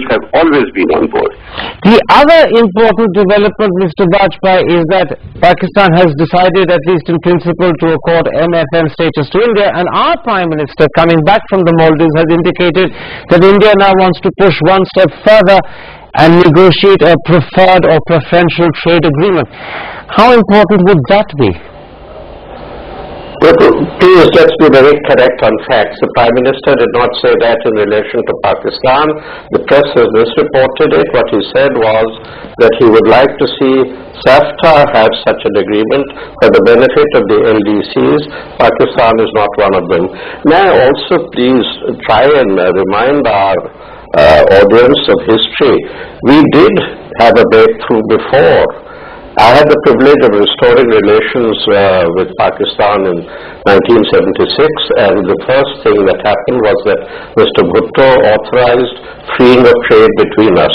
have always been on board. The other important development, Mr. Bajpai, is that Pakistan has decided, at least in principle, to accord MFN status to India, and our Prime Minister, coming back from the Maldives, has indicated that India now wants to push one step further and negotiate a preferred or preferential trade agreement. How important would that be? Please, let's be very correct on facts. The Prime Minister did not say that in relation to Pakistan. The press has misreported it. What he said was that he would like to see SAFTA have such an agreement for the benefit of the LDCs. Pakistan is not one of them. May I also please try and remind our audience of history. We did have a breakthrough before. I had the privilege of restoring relations with Pakistan in 1976, and the first thing that happened was that Mr. Bhutto authorized freeing of trade between us.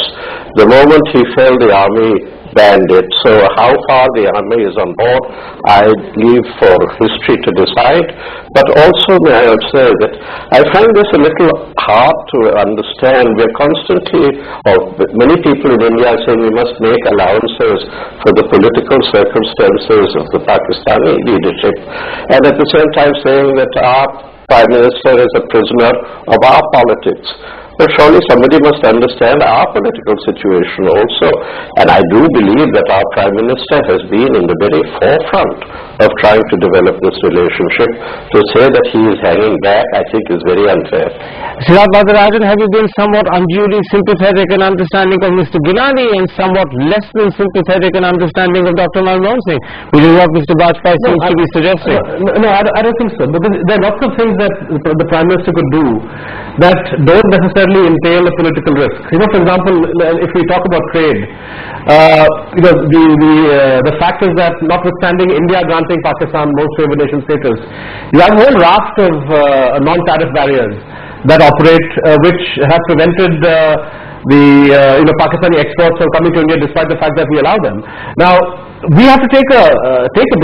The moment he fell, the army banned it. So how far the army is on board, I leave for history to decide. But also may I say that I find this a little hard to understand. We're constantly, or many people in India are saying we must make allowances for the political circumstances of the Pakistani leadership, and at the same time saying that our Prime Minister is a prisoner of our politics. But surely somebody must understand our political situation also. And I do believe that our Prime Minister has been in the very forefront of trying to develop this relationship. To say that he is hanging back, I think, is very unfair. Siddharth Varadarajan, have you been somewhat unduly sympathetic and understanding of Mr. Gilani and somewhat less than sympathetic and understanding of Dr. Manmohan Singh, which is what Mr. Bajpai seems to be suggesting? No, I don't think so. Because there are lots of things that the Prime Minister could do that don't necessarily entail a political risk. You know, for example, if we talk about trade, the fact is that notwithstanding India granting Pakistan most favored nation status, you have a whole raft of non-tariff barriers that operate, which have prevented Pakistani exports from coming to India despite the fact that we allow them. Now, we have to take a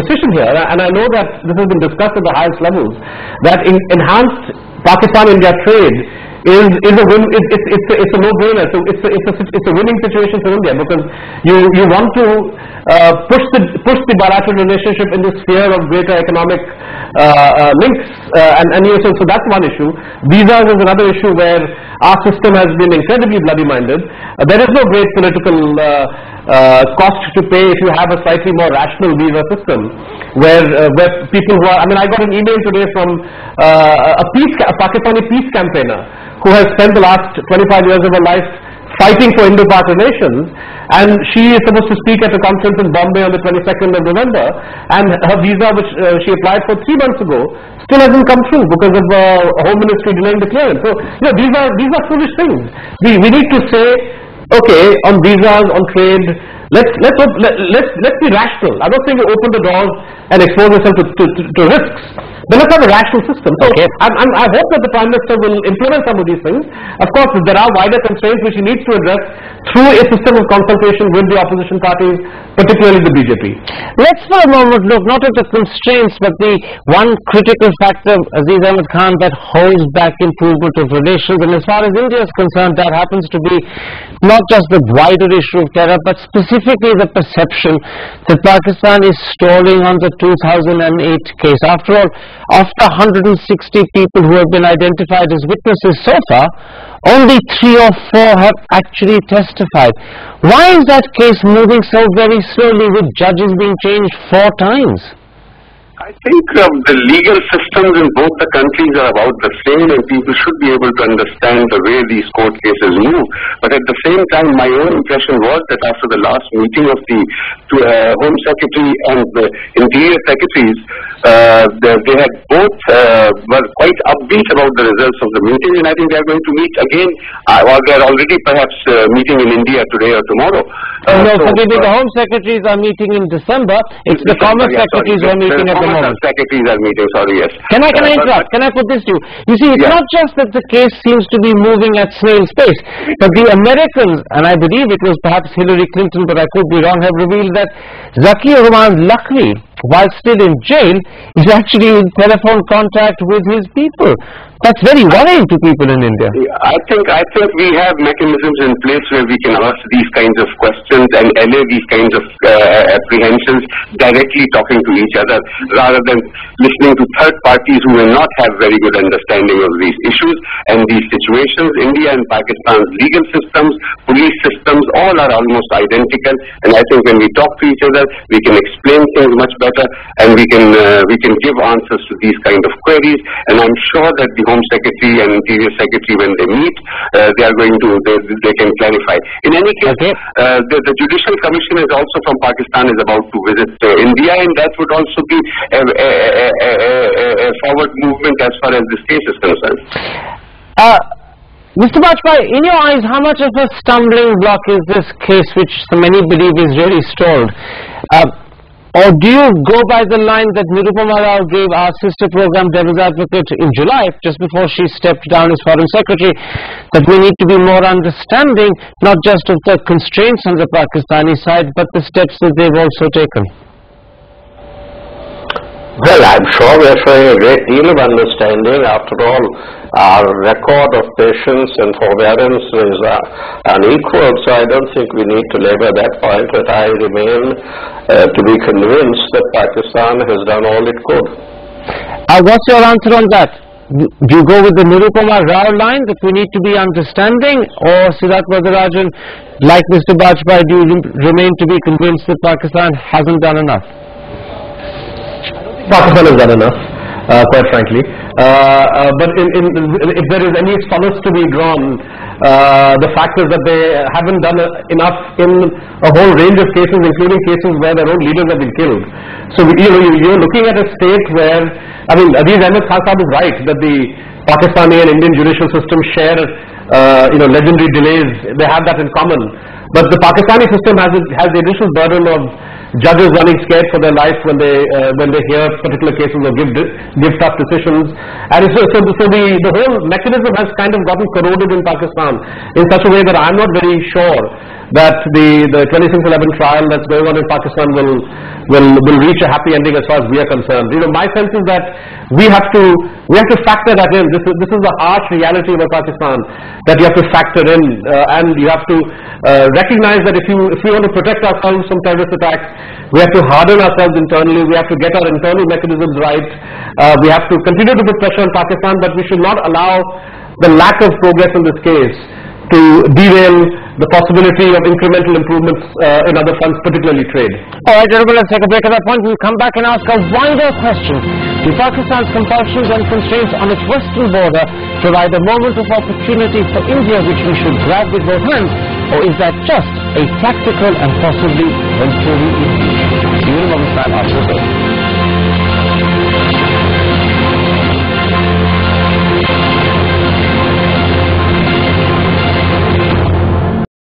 decision here, and I know that this has been discussed at the highest levels, that enhanced Pakistan-India trade is a win. It's a no-brainer. So it's a winning situation for India, because you want to push the bilateral relationship in the sphere of greater economic links, so that's one issue. Visas is another issue where our system has been incredibly bloody-minded. There is no great political cost to pay if you have a slightly more rational visa system, where people who are, I got an email today from a Pakistani peace campaigner who has spent the last 25 years of her life fighting for Indo-Pak relations, and she is supposed to speak at a conference in Bombay on the 22nd of November, and her visa, which she applied for 3 months ago, still hasn't come through because of Home Ministry delaying the clearance. So, these are foolish things. We need to say, okay, on visas, on trade, let's be rational. I'm not saying you open the doors and expose yourself to risks, but let's have a rational system. So okay. I hope that the Prime Minister will implement some of these things. Of course, there are wider constraints which he needs to address through a system of consultation with the opposition parties, particularly the BJP. Let's for a moment look not at the constraints, but the one critical factor, Aziz Ahmed Khan, that holds back improvement of relations. And as far as India is concerned, that happens to be not just the wider issue of terror, but specifically the perception that Pakistan is stalling on the 2008 case. After all, after 160 people who have been identified as witnesses so far, only 3 or 4 have actually testified. Why is that case moving so very slowly, with judges being changed 4 times? I think the legal systems in both the countries are about the same, and people should be able to understand the way these court cases move. But at the same time, my own impression was that after the last meeting of the Home Secretary and the Interior Secretaries, they had both were quite upbeat about the results of the meeting, and I think they are going to meet again, or they are already perhaps meeting in India today or tomorrow. The Home Secretaries are meeting in December. It's the Commerce Secretaries who are meeting at the moment. Secretaries are meeting, sorry, yes. Can I interrupt? Can I put this to you? You see, it's not just that the case seems to be moving at snail's pace, but the Americans, and I believe it was perhaps Hillary Clinton, but I could be wrong, have revealed that Zakir Rahman Lakhvi, while still in jail, is actually in telephone contact with his people. That's very worrying to people in India. I think we have mechanisms in place where we can ask these kinds of questions and allay these kinds of apprehensions directly talking to each other, rather than listening to third parties who may not have very good understanding of these issues and these situations. India and Pakistan's legal systems, police systems, all are almost identical, and I think when we talk to each other, we can explain things much better, and we can give answers to these kind of queries. And I'm sure that the Home Secretary and Interior Secretary, when they meet, they can clarify. In any case, the Judicial Commission is also from Pakistan, is about to visit India, and that would also be a forward movement as far as this case is concerned. Mr. Bajpai, in your eyes, how much of a stumbling block is this case, which so many believe is really stalled? Or do you go by the line that Nirupama Rao gave our sister program Devil's Advocate in July, just before she stepped down as Foreign Secretary, that we need to be more understanding, not just of the constraints on the Pakistani side, but the steps that they've also taken? Well, I'm sure we're showing a great deal of understanding. After all, our record of patience and forbearance is unequal, so I don't think we need to labor that point, but I remain to be convinced that Pakistan has done all it could. What's your answer on that? Do you go with the Nirupama Rao line that we need to be understanding, or Siddharth Varadarajan, like Mr. Bajpai, do you remain to be convinced that Pakistan hasn't done enough? Pakistan has done enough, quite frankly. But if there is any solace to be drawn, the fact is that they haven't done enough in a whole range of cases, including cases where their own leaders have been killed. So you're looking at a state where, I mean, Aziz Ahmed Khan Sahab is right that the Pakistani and Indian judicial system share legendary delays. They have that in common. But the Pakistani system has the additional burden of judges running scared for their life when they hear particular cases or give tough decisions, and so the whole mechanism has kind of gotten corroded in Pakistan in such a way that I'm not very sure that the 2611 trial that's going on in Pakistan will reach a happy ending as far as we are concerned. My sense is that we have to factor that in. This is the harsh reality of Pakistan that you have to factor in, and you have to recognize that if we want to protect ourselves from terrorist attacks, we have to harden ourselves internally. We have to get our internal mechanisms right. We have to continue to put pressure on Pakistan, but we should not allow the lack of progress in this case to derail the possibility of incremental improvements in other fronts, particularly trade. All right, gentlemen, let's take a break at that point. We'll come back and ask a wider question. Do Pakistan's compulsions and constraints on its western border provide a moment of opportunity for India which we should grab with both hands, or is that just a tactical and possibly venturing issue? See you in a moment after the break.